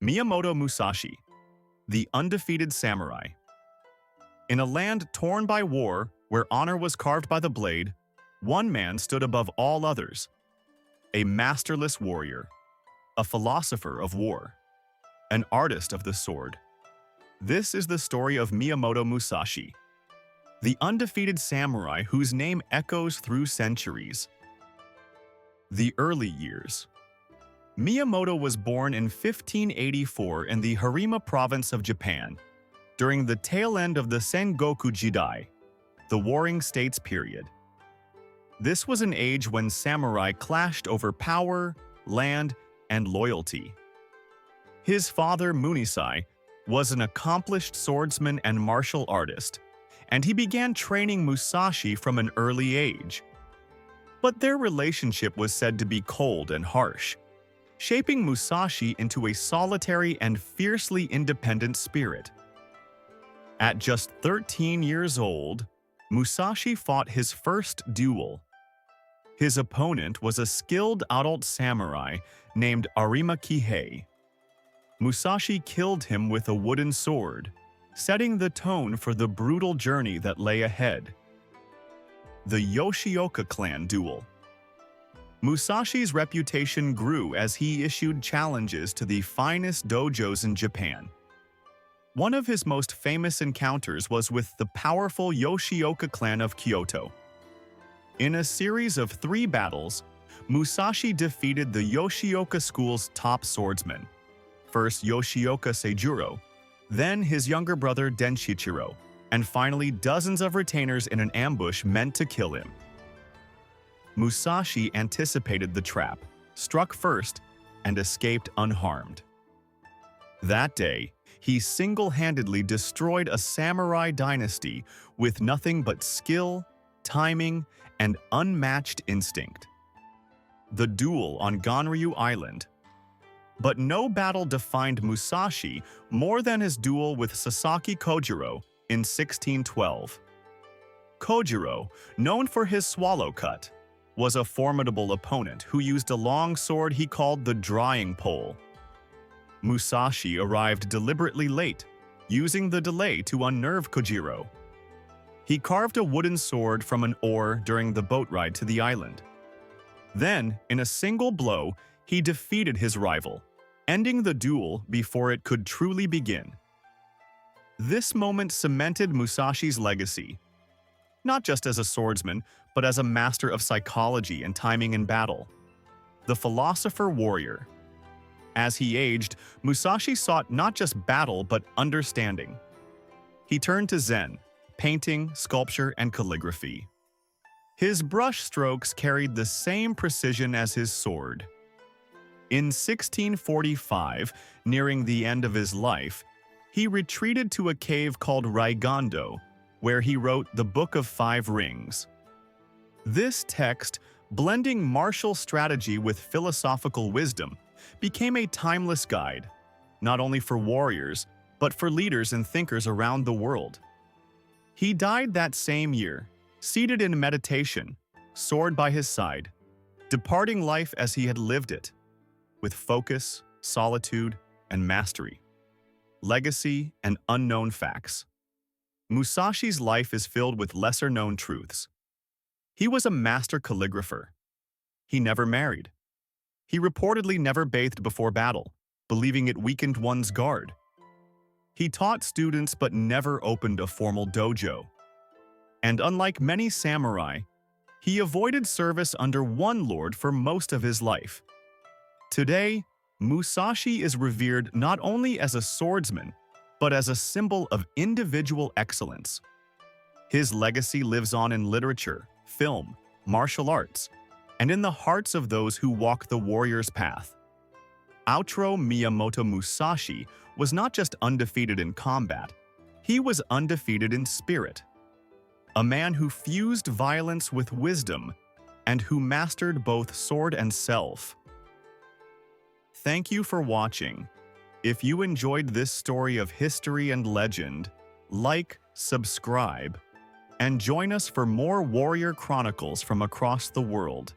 Miyamoto Musashi, the undefeated samurai. In a land torn by war, where honor was carved by the blade, one man stood above all others. A masterless warrior, a philosopher of war, an artist of the sword. This is the story of Miyamoto Musashi, the undefeated samurai whose name echoes through centuries. The early years. Miyamoto was born in 1584 in the Harima province of Japan, during the tail end of the Sengoku Jidai, the Warring States period. This was an age when samurai clashed over power, land, and loyalty. His father, Munisai, was an accomplished swordsman and martial artist, and he began training Musashi from an early age. But their relationship was said to be cold and harsh, shaping Musashi into a solitary and fiercely independent spirit. At just 13 years old, Musashi fought his first duel. His opponent was a skilled adult samurai named Arima Kihei. Musashi killed him with a wooden sword, setting the tone for the brutal journey that lay ahead. The Yoshioka clan duel. Musashi's reputation grew as he issued challenges to the finest dojos in Japan. One of his most famous encounters was with the powerful Yoshioka clan of Kyoto. In a series of 3 battles, Musashi defeated the Yoshioka school's top swordsmen, first Yoshioka Seijuro, then his younger brother Denshichiro, and finally dozens of retainers in an ambush meant to kill him. Musashi anticipated the trap, struck first, and escaped unharmed. That day, he single-handedly destroyed a samurai dynasty with nothing but skill, timing, and unmatched instinct. The duel on Ganryu Island. But no battle defined Musashi more than his duel with Sasaki Kojirō in 1612. Kojiro, known for his swallow cut, was a formidable opponent who used a long sword he called the drying pole. Musashi arrived deliberately late, using the delay to unnerve Kojiro. He carved a wooden sword from an oar during the boat ride to the island. Then, in a single blow, he defeated his rival, ending the duel before it could truly begin. This moment cemented Musashi's legacy, not just as a swordsman, but as a master of psychology and timing in battle. The philosopher warrior. As he aged, Musashi sought not just battle but understanding. He turned to Zen, painting, sculpture, and calligraphy. His brush strokes carried the same precision as his sword. In 1645, nearing the end of his life, he retreated to a cave called Raigando, where he wrote the Book of 5 Rings. This text, blending martial strategy with philosophical wisdom, became a timeless guide, not only for warriors, but for leaders and thinkers around the world. He died that same year, seated in meditation, sword by his side, departing life as he had lived it, with focus, solitude, and mastery. Legacy and unknown facts. Musashi's life is filled with lesser-known truths. He was a master calligrapher. He never married. He reportedly never bathed before battle, believing it weakened one's guard. He taught students but never opened a formal dojo. And unlike many samurai, he avoided service under one lord for most of his life. Today, Musashi is revered not only as a swordsman, but as a symbol of individual excellence. His legacy lives on in literature, film, martial arts, and in the hearts of those who walk the warrior's path. Outro Miyamoto Musashi was not just undefeated in combat, he was undefeated in spirit. A man who fused violence with wisdom and who mastered both sword and self. Thank you for watching. If you enjoyed this story of history and legend, like, subscribe, and join us for more warrior chronicles from across the world.